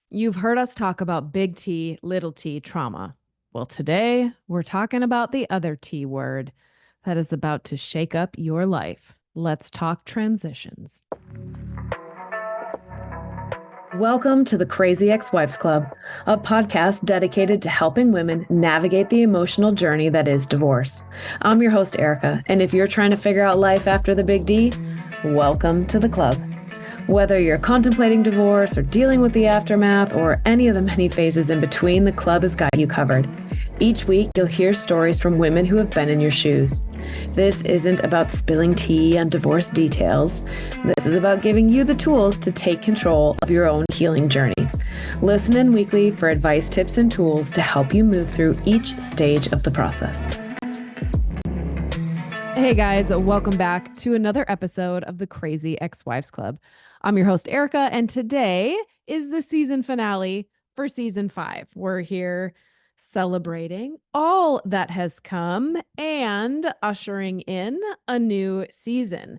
You've heard us talk about big T, little t trauma. Well, today we're talking about the other T word that is about to shake up your life. Let's talk transitions. Welcome to the Crazy Ex-Wives Club, a podcast dedicated to helping women navigate the emotional journey that is divorce. I'm your host, Erica, and if you're trying to figure out life after the big D, welcome to the club. Whether you're contemplating divorce or dealing with the aftermath or any of the many phases in between, the club has got you covered. Each week, you'll hear stories from women who have been in your shoes. This isn't about spilling tea on divorce details. This is about giving you the tools to take control of your own healing journey. Listen in weekly for advice, tips, and tools to help you move through each stage of the process. Hey guys, welcome back to another episode of the Crazy Ex-Wives Club. I'm your host, Erica, and today is the season finale for season 5. We're here celebrating all that has come and ushering in a new season.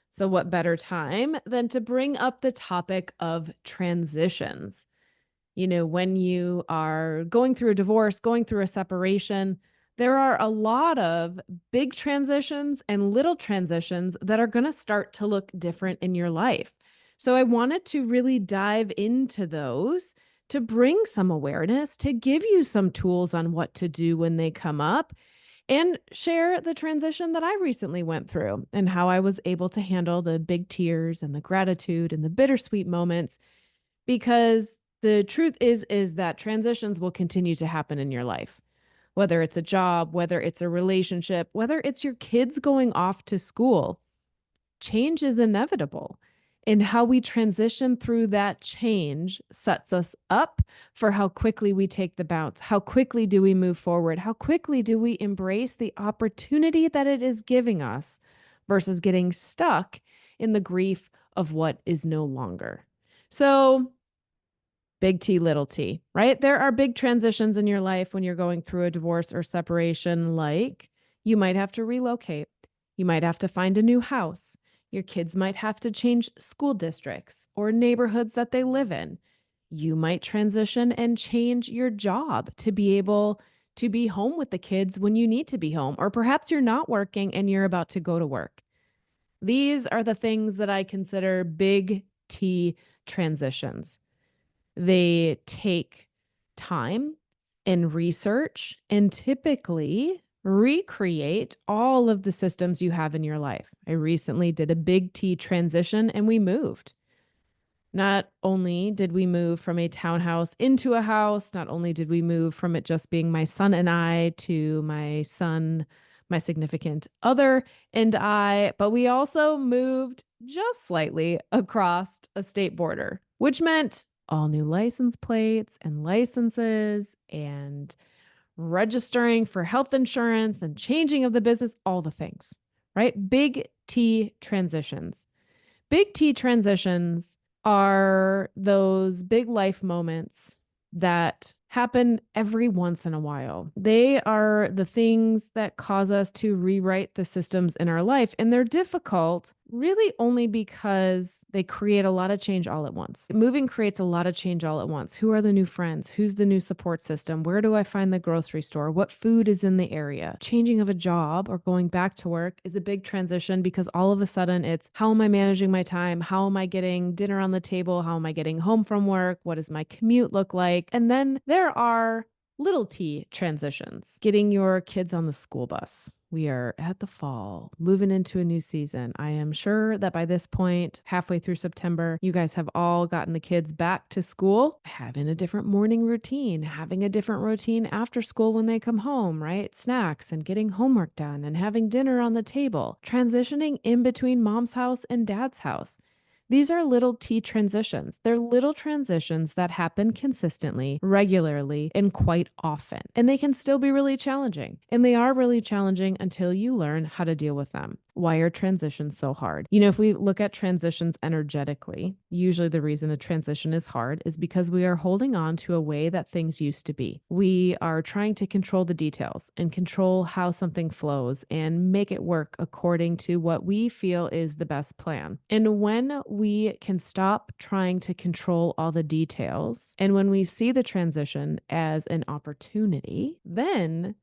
So what better time than to bring up the topic of transitions? You know, when you are going through a divorce, going through a separation, there are a lot of big transitions and little transitions that are going to start to look different in your life. So I wanted to really dive into those to bring some awareness, to give you some tools on what to do when they come up, and share the transition that I recently went through and how I was able to handle the big tears and the gratitude and the bittersweet moments. Because the truth is that transitions will continue to happen in your life. Whether it's a job, whether it's a relationship, whether it's your kids going off to school, change is inevitable. And how we transition through that change sets us up for how quickly we take the bounce. How quickly do we move forward? How quickly do we embrace the opportunity that it is giving us versus getting stuck in the grief of what is no longer? So, big T, little t, right? There are big transitions in your life when you're going through a divorce or separation, like you might have to relocate. You might have to find a new house. Your kids might have to change school districts or neighborhoods that they live in. You might transition and change your job to be able to be home with the kids when you need to be home, or perhaps you're not working and you're about to go to work. These are the things that I consider big T transitions. They take time and research and typically recreate all of the systems you have in your life. I recently did a big T transition and we moved. Not only did we move from a townhouse into a house, not only did we move from it just being my son and I to my son, my significant other, and I, but we also moved just slightly across a state border, which meant all new license plates and licenses and registering for health insurance and changing of the business, all the things, right? Big T transitions. Big T transitions are those big life moments that happen every once in a while. They are the things that cause us to rewrite the systems in our life. And they're difficult really only because they create a lot of change all at once. Moving creates a lot of change all at once. Who are the new friends? Who's the new support system? Where do I find the grocery store? What food is in the area? Changing of a job or going back to work is a big transition because all of a sudden it's how am I managing my time? How am I getting dinner on the table? How am I getting home from work? What does my commute look like? And then there are little T transitions, getting your kids on the school bus. We are at the fall, moving into a new season. I am sure that by this point, halfway through September, you guys have all gotten the kids back to school, having a different morning routine, having a different routine after school when they come home, right? Snacks and getting homework done and having dinner on the table, transitioning in between mom's house and dad's house. These are little T transitions. They're little transitions that happen consistently, regularly, and quite often. And they can still be really challenging. And they are really challenging until you learn how to deal with them. why are transitions so hard? If we look at transitions energetically, usually the reason a transition is hard is because we are holding on to a way that things used to be. We are trying to control the details and control how something flows and make it work according to what we feel is the best plan. And when we can stop trying to control all the details, and when we see the transition as an opportunity, then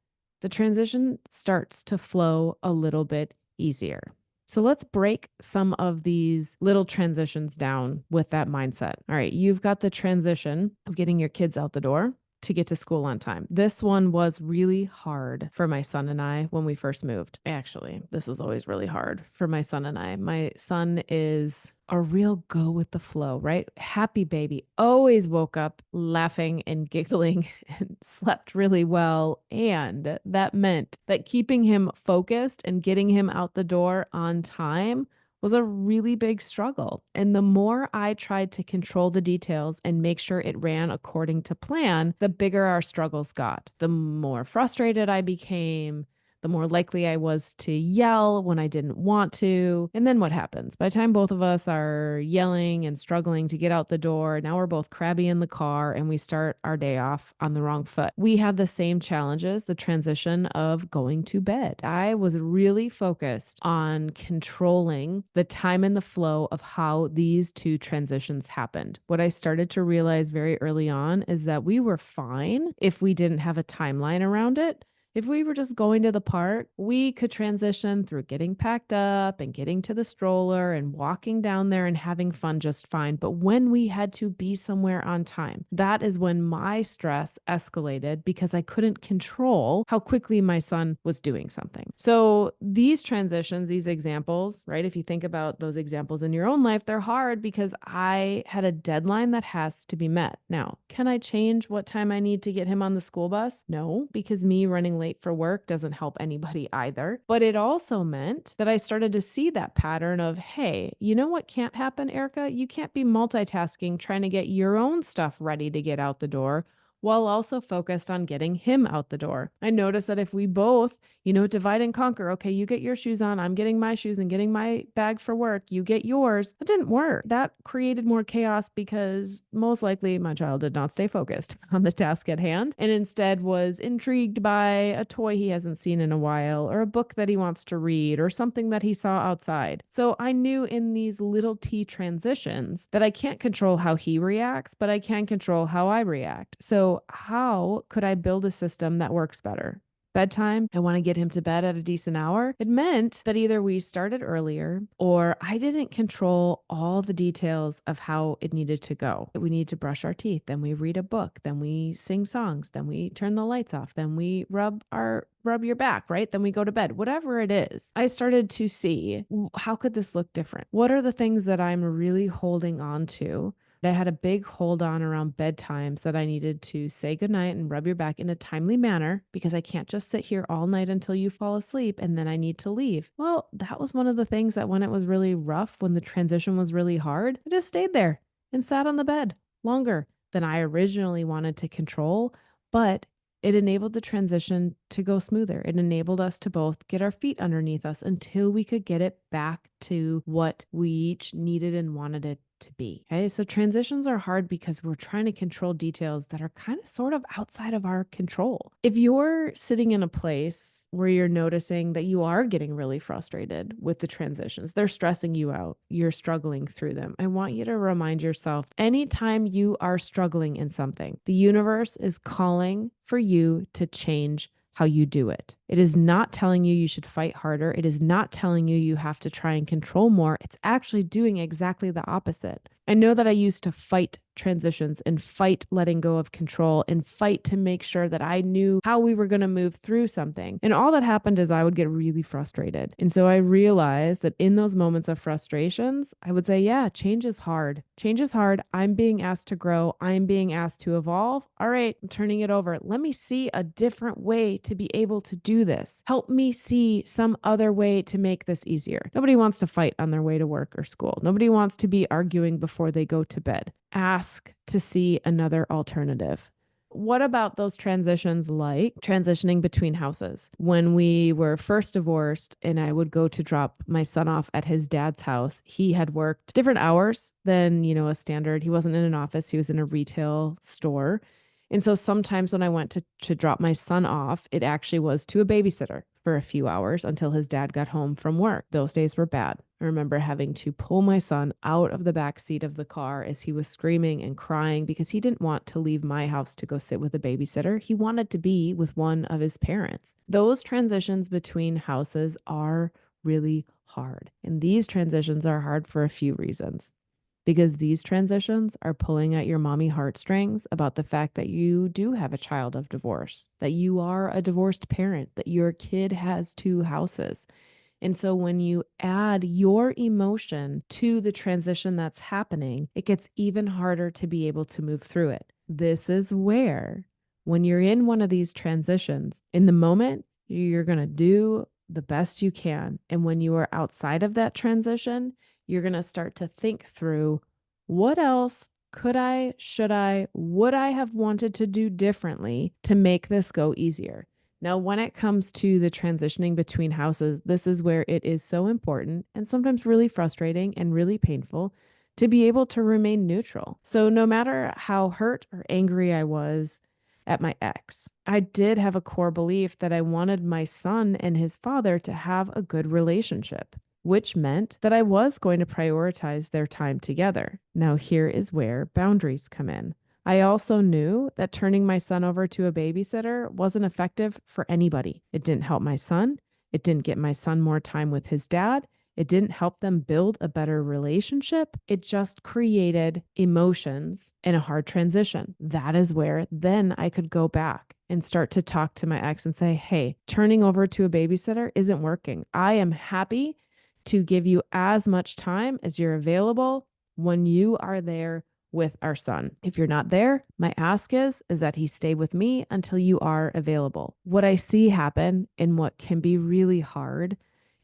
the transition starts to flow a little bit easier. So let's break some of these little transitions down with that mindset. All right, you've got the transition of getting your kids out the door to get to school on time. This one was really hard for my son and I when we first moved. Actually, this was always really hard for my son and I. My son is a real go with the flow, right? Happy baby, always woke up laughing and giggling and slept really well. And that meant that keeping him focused and getting him out the door on time was a really big struggle. And the more I tried to control the details and make sure it ran according to plan, the bigger our struggles got. The more frustrated I became, the more likely I was to yell when I didn't want to. And then what happens? By the time both of us are yelling and struggling to get out the door, now we're both crabby in the car and we start our day off on the wrong foot. We had the same challenges, the transition of going to bed. I was really focused on controlling the time and the flow of how these two transitions happened. What I started to realize very early on is that we were fine if we didn't have a timeline around it. If we were just going to the park, we could transition through getting packed up and getting to the stroller and walking down there and having fun just fine. But when we had to be somewhere on time, that is when my stress escalated because I couldn't control how quickly my son was doing something. So these transitions, these examples, right? If you think about those examples in your own life, they're hard because I had a deadline that has to be met. Now, can I change what time I need to get him on the school bus? No, because me running late for work doesn't help anybody either. But it also meant that I started to see that pattern of, hey, you know what can't happen, Erica? You can't be multitasking trying to get your own stuff ready to get out the door while also focused on getting him out the door. I noticed that if we both, divide and conquer, okay, you get your shoes on, I'm getting my shoes and getting my bag for work, you get yours, that didn't work. That created more chaos because most likely my child did not stay focused on the task at hand and instead was intrigued by a toy he hasn't seen in a while or a book that he wants to read or something that he saw outside. So I knew in these little T transitions that I can't control how he reacts, but I can control how I react. So how could I build a system that works better? Bedtime, I want to get him to bed at a decent hour. It meant that either we started earlier or I didn't control all the details of how it needed to go. We need to brush our teeth, then we read a book, then we sing songs, then we turn the lights off, then we rub your back, right? Then we go to bed, whatever it is. I started to see, how could this look different? What are the things that I'm really holding on to? I had a big hold on around bedtimes that I needed to say goodnight and rub your back in a timely manner because I can't just sit here all night until you fall asleep and then I need to leave. Well, that was one of the things that when it was really rough, when the transition was really hard, I just stayed there and sat on the bed longer than I originally wanted to control, but it enabled the transition to go smoother. It enabled us to both get our feet underneath us until we could get it back to what we each needed and wanted it to be. Okay. So transitions are hard because we're trying to control details that are kind of sort of outside of our control. If you're sitting in a place where you're noticing that you are getting really frustrated with the transitions, they're stressing you out, you're struggling through them, I want you to remind yourself anytime you are struggling in something, the universe is calling for you to change how you do it. It is not telling you should fight harder. It is not telling you have to try and control more. It's actually doing exactly the opposite. I know that I used to fight transitions and fight letting go of control and fight to make sure that I knew how we were going to move through something. And all that happened is I would get really frustrated. And so I realized that in those moments of frustrations, I would say, yeah, change is hard. Change is hard. I'm being asked to grow. I'm being asked to evolve. All right, I'm turning it over. Let me see a different way to be able to do this. Help me see some other way to make this easier. Nobody wants to fight on their way to work or school. Nobody wants to be arguing before they go to bed. Ask to see another alternative. what about those transitions, like transitioning between houses? When we were first divorced and I would go to drop my son off at his dad's house, he had worked different hours than, a standard. He wasn't in an office, he was in a retail store. And so sometimes when I went to drop my son off, it actually was to a babysitter for a few hours until his dad got home from work. Those days were bad. I remember having to pull my son out of the back seat of the car as he was screaming and crying because he didn't want to leave my house to go sit with a babysitter. He wanted to be with one of his parents. Those transitions between houses are really hard. And these transitions are hard for a few reasons, because these transitions are pulling at your mommy heartstrings about the fact that you do have a child of divorce, that you are a divorced parent, that your kid has two houses. And so when you add your emotion to the transition that's happening, it gets even harder to be able to move through it. This is where, when you're in one of these transitions, in the moment, you're going to do the best you can. And when you are outside of that transition, you're going to start to think through, what else could I, should I, would I have wanted to do differently to make this go easier? Now, when it comes to the transitioning between houses, this is where it is so important and sometimes really frustrating and really painful to be able to remain neutral. So no matter how hurt or angry I was at my ex, I did have a core belief that I wanted my son and his father to have a good relationship, which meant that I was going to prioritize their time together. Now, here is where boundaries come in. I also knew that turning my son over to a babysitter wasn't effective for anybody. It didn't help my son. It didn't get my son more time with his dad. It didn't help them build a better relationship. It just created emotions and a hard transition. That is where then I could go back and start to talk to my ex and say, hey, turning over to a babysitter isn't working. I am happy to give you as much time as you're available when you are there with our son. If you're not there, my ask is that he stay with me until you are available. What I see happen and what can be really hard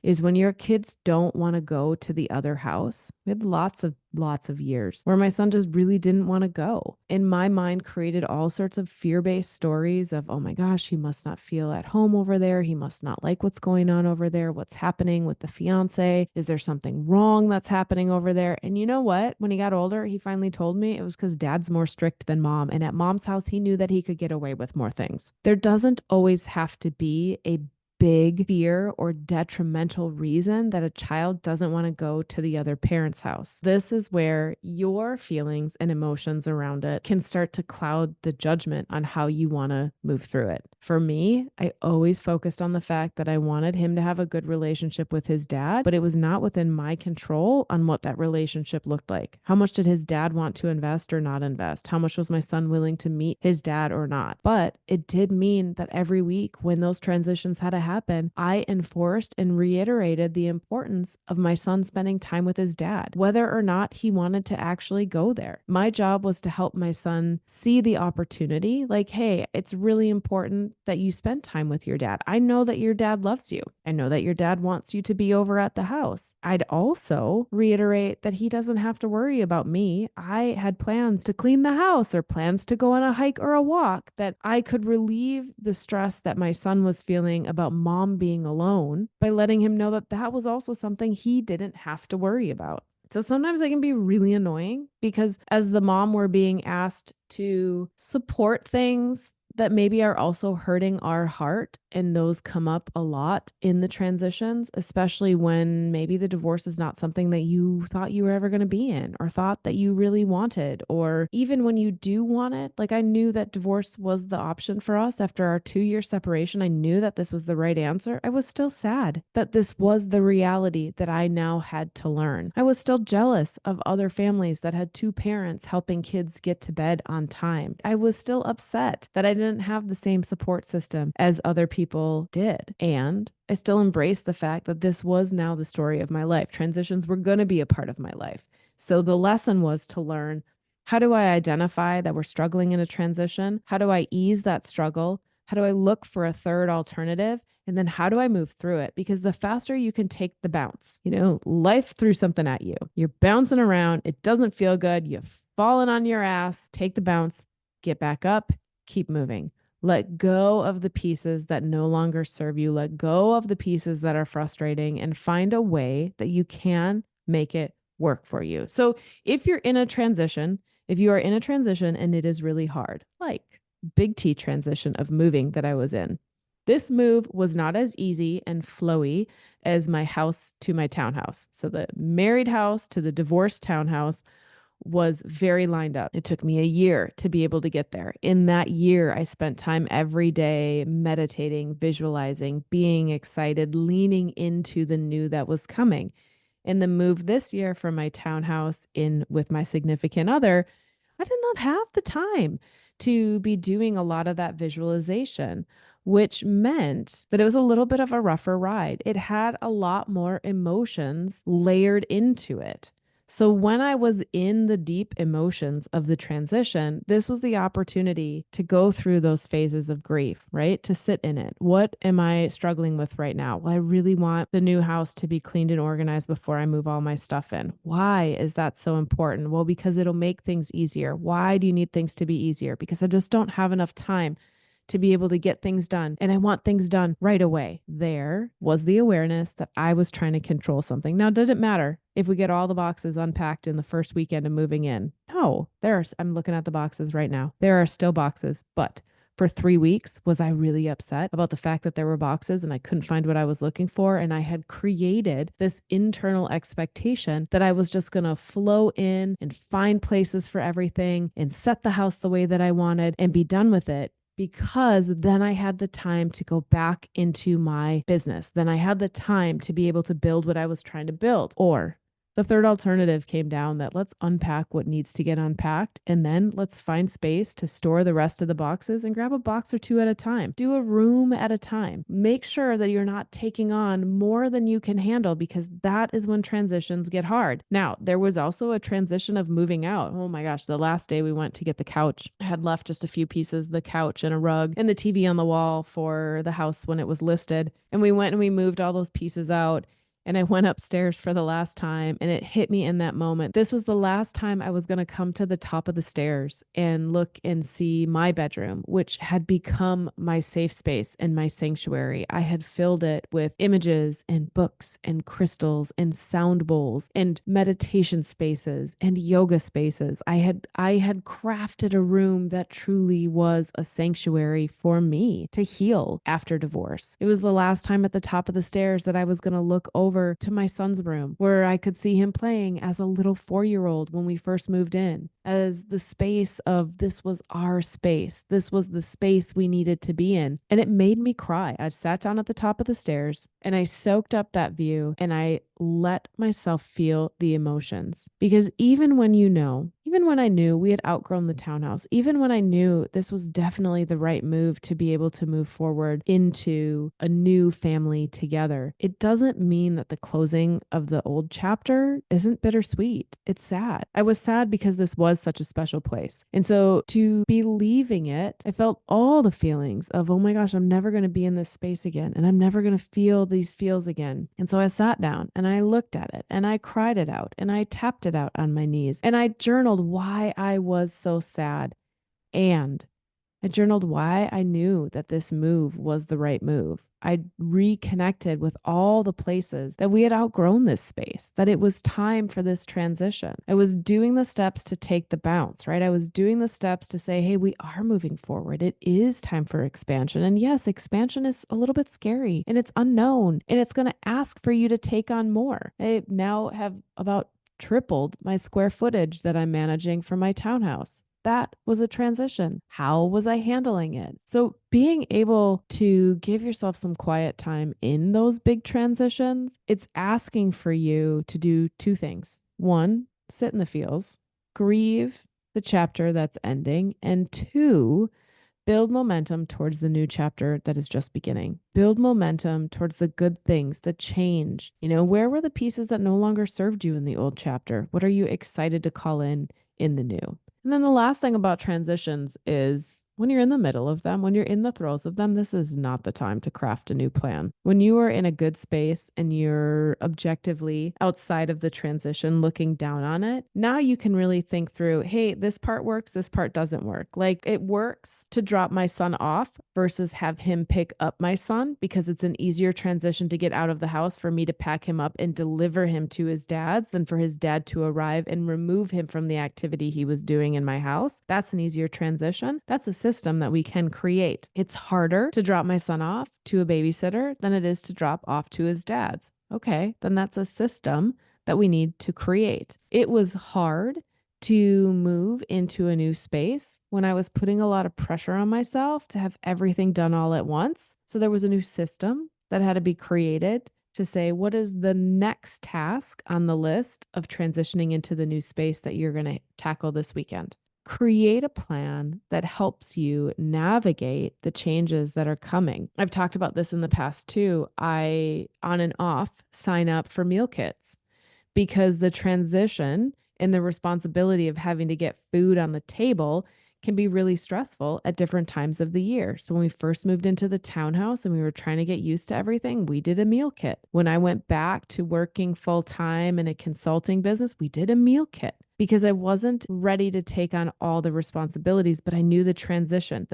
is when your kids don't want to go to the other house. We had lots of years where my son just really didn't want to go. In my mind, created all sorts of fear-based stories of, oh my gosh, he must not feel at home over there. He must not like what's going on over there. What's happening with the fiance? Is there something wrong that's happening over there? And you know what? When he got older, he finally told me it was because dad's more strict than mom. And at mom's house, he knew that he could get away with more things. There doesn't always have to be a big fear or detrimental reason that a child doesn't want to go to the other parent's house. This is where your feelings and emotions around it can start to cloud the judgment on how you want to move through it. For me, I always focused on the fact that I wanted him to have a good relationship with his dad, but it was not within my control on what that relationship looked like. How much did his dad want to invest or not invest? How much was my son willing to meet his dad or not? But it did mean that every week when those transitions had to happen, I enforced and reiterated the importance of my son spending time with his dad, whether or not he wanted to actually go there. My job was to help my son see the opportunity, like, hey, it's really important that you spend time with your dad. I know that your dad loves you. I know that your dad wants you to be over at the house. I'd also reiterate that he doesn't have to worry about me. I had plans to clean the house or plans to go on a hike or a walk, that I could relieve the stress that my son was feeling about mom being alone by letting him know that that was also something he didn't have to worry about. So sometimes it can be really annoying because as the mom, we're being asked to support things that maybe are also hurting our heart. And those come up a lot in the transitions, especially when maybe the divorce is not something that you thought you were ever going to be in or thought that you really wanted. Or even when you do want it, like I knew that divorce was the option for us after our 2-year separation. I knew that this was the right answer. I was still sad that this was the reality that I now had to learn. I was still jealous of other families that had 2 parents helping kids get to bed on time. I was still upset that I didn't have the same support system as other people did. And I still embrace the fact that this was now the story of my life. Transitions were going to be a part of my life. So the lesson was to learn, how do I identify that we're struggling in a transition? How do I ease that struggle? How do I look for a third alternative? And then how do I move through it? Because the faster you can take the bounce, life threw something at you. You're bouncing around. It doesn't feel good. You've fallen on your ass. Take the bounce, get back up, keep moving. Let go of the pieces that no longer serve you. Let go of the pieces that are frustrating and find a way that you can make it work for you. So if you're in a transition, if you are in a transition and it is really hard, like big T transition of moving that I was in, this move was not as easy and flowy as my house to my townhouse. So the married house to the divorced townhouse was very lined up. It took me a year to be able to get there. In that year, I spent time every day meditating, visualizing, being excited, leaning into the new that was coming. In the move this year from my townhouse in with my significant other, I did not have the time to be doing a lot of that visualization, which meant that it was a little bit of a rougher ride. It had a lot more emotions layered into it. So when I was in the deep emotions of the transition, this was the opportunity to go through those phases of grief, right? To sit in it. What am I struggling with right now? Well, I really want the new house to be cleaned and organized before I move all my stuff in. Why is that so important? Well, because it'll make things easier. Why do you need things to be easier? Because I just don't have enough time to be able to get things done. And I want things done right away. There was the awareness that I was trying to control something. Now, did it matter if we get all the boxes unpacked in the first weekend of moving in? No, I'm looking at the boxes right now. There are still boxes, but for 3 weeks, was I really upset about the fact that there were boxes and I couldn't find what I was looking for? And I had created this internal expectation that I was just going to flow in and find places for everything and set the house the way that I wanted and be done with it. Because then I had the time to go back into my business. Then I had the time to be able to build what I was trying to build. Or the third alternative came down that let's unpack what needs to get unpacked and then let's find space to store the rest of the boxes and grab a box or two at a time. Do a room at a time. Make sure that you're not taking on more than you can handle because that is when transitions get hard. Now, there was also a transition of moving out. Oh my gosh, the last day we went to get the couch, I had left just a few pieces, the couch and a rug and the TV on the wall for the house when it was listed. And we went and we moved all those pieces out. And I went upstairs for the last time and it hit me in that moment. This was the last time I was going to come to the top of the stairs and look and see my bedroom, which had become my safe space and my sanctuary. I had filled it with images and books and crystals and sound bowls and meditation spaces and yoga spaces. I had crafted a room that truly was a sanctuary for me to heal after divorce. It was the last time at the top of the stairs that I was going to look over to my son's room where I could see him playing as a little 4-year-old when we first moved in, as the space of this was our space. This was the space we needed to be in. And it made me cry. I sat down at the top of the stairs and I soaked up that view and I let myself feel the emotions. Because even when even when I knew we had outgrown the townhouse, even when I knew this was definitely the right move to be able to move forward into a new family together, it doesn't mean that the closing of the old chapter isn't bittersweet. It's sad. I was sad because this was such a special place. And so to be leaving it, I felt all the feelings of, oh my gosh, I'm never going to be in this space again. And I'm never going to feel these feels again. And so I sat down and I looked at it and I cried it out and I tapped it out on my knees and I journaled why I was so sad. And I journaled why I knew that this move was the right move. I reconnected with all the places that we had outgrown this space, that it was time for this transition. I was doing the steps to take the bounce, right? I was doing the steps to say, hey, we are moving forward. It is time for expansion. And yes, expansion is a little bit scary and it's unknown and it's going to ask for you to take on more. I now have about tripled my square footage that I'm managing for my townhouse. That was a transition. How was I handling it? So being able to give yourself some quiet time in those big transitions, it's asking for you to do two things. One, sit in the feels, grieve the chapter that's ending, and two, build momentum towards the new chapter that is just beginning. Build momentum towards the good things, the change. Where were the pieces that no longer served you in the old chapter? What are you excited to call in the new? And then the last thing about transitions is When you're in the middle of them, when you're in the throes of them, this is not the time to craft a new plan. When you are in a good space and you're objectively outside of the transition looking down on it, now you can really think through, hey, this part works, this part doesn't work. Like it works to drop my son off versus have him pick up my son because it's an easier transition to get out of the house for me to pack him up and deliver him to his dad's than for his dad to arrive and remove him from the activity he was doing in my house. That's an easier transition. That's a system that we can create. It's harder to drop my son off to a babysitter than it is to drop off to his dad's. Okay, then that's a system that we need to create. It was hard to move into a new space when I was putting a lot of pressure on myself to have everything done all at once. So there was a new system that had to be created to say, what is the next task on the list of transitioning into the new space that you're going to tackle this weekend? Create a plan that helps you navigate the changes that are coming. I've talked about this in the past too. I, on and off, sign up for meal kits because the transition and the responsibility of having to get food on the table can be really stressful at different times of the year. So when we first moved into the townhouse and we were trying to get used to everything, we did a meal kit. When I went back to working full time in a consulting business, we did a meal kit because I wasn't ready to take on all the responsibilities, but I knew the transition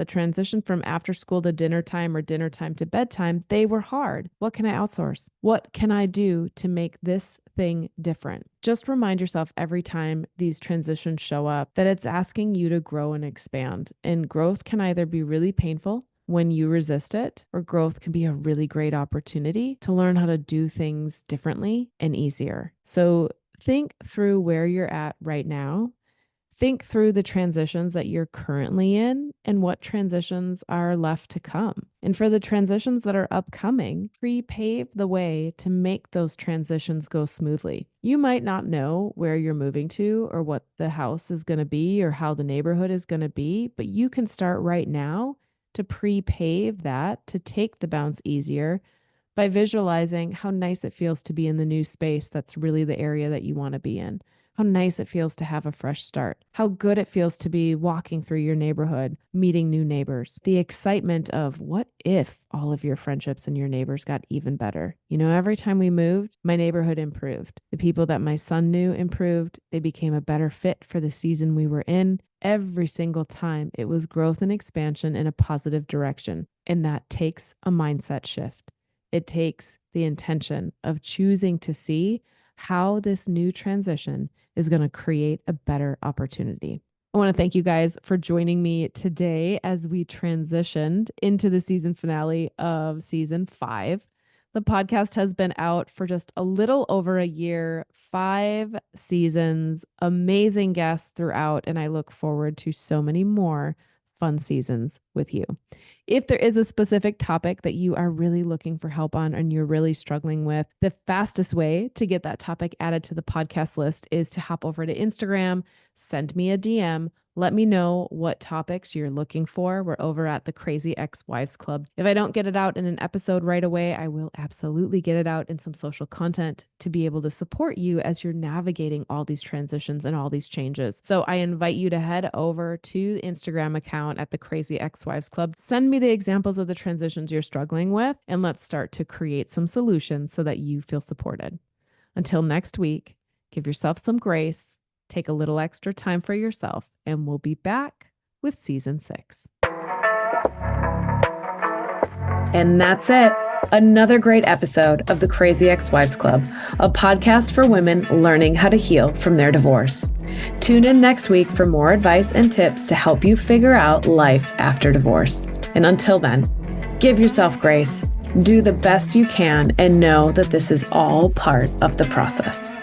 from after school to dinner time or dinner time to bedtime, they were hard. What can I outsource? What can I do to make this thing different? Just remind yourself every time these transitions show up that it's asking you to grow and expand. And growth can either be really painful when you resist it, or growth can be a really great opportunity to learn how to do things differently and easier. So think through where you're at right now. Think through the transitions that you're currently in and what transitions are left to come. And for the transitions that are upcoming, pre-pave the way to make those transitions go smoothly. You might not know where you're moving to or what the house is going to be or how the neighborhood is going to be, but you can start right now to pre-pave that to take the bounce easier by visualizing how nice it feels to be in the new space that's really the area that you want to be in. How nice it feels to have a fresh start. How good it feels to be walking through your neighborhood, meeting new neighbors. The excitement of what if all of your friendships and your neighbors got even better? You know, every time we moved, my neighborhood improved. The people that my son knew improved. They became a better fit for the season we were in. Every single time it was growth and expansion in a positive direction. And that takes a mindset shift. It takes the intention of choosing to see how this new transition is going to create a better opportunity. I want to thank you guys for joining me today as we transitioned into the season finale of season 5. The podcast has been out for just a little over a year, 5 seasons, amazing guests throughout, and I look forward to so many more fun seasons with you. If there is a specific topic that you are really looking for help on and you're really struggling with, the fastest way to get that topic added to the podcast list is to hop over to Instagram, send me a DM, let me know what topics you're looking for. We're over at the Crazy Ex-Wives Club. If I don't get it out in an episode right away, I will absolutely get it out in some social content to be able to support you as you're navigating all these transitions and all these changes. So I invite you to head over to the Instagram account at the Crazy Ex-Wives Club. Send me the examples of the transitions you're struggling with, and let's start to create some solutions so that you feel supported. Until next week, give yourself some grace. Take a little extra time for yourself, and we'll be back with season 6. And that's it. Another great episode of the Crazy Ex-Wives Club, a podcast for women learning how to heal from their divorce. Tune in next week for more advice and tips to help you figure out life after divorce. And until then, give yourself grace, do the best you can, and know that this is all part of the process.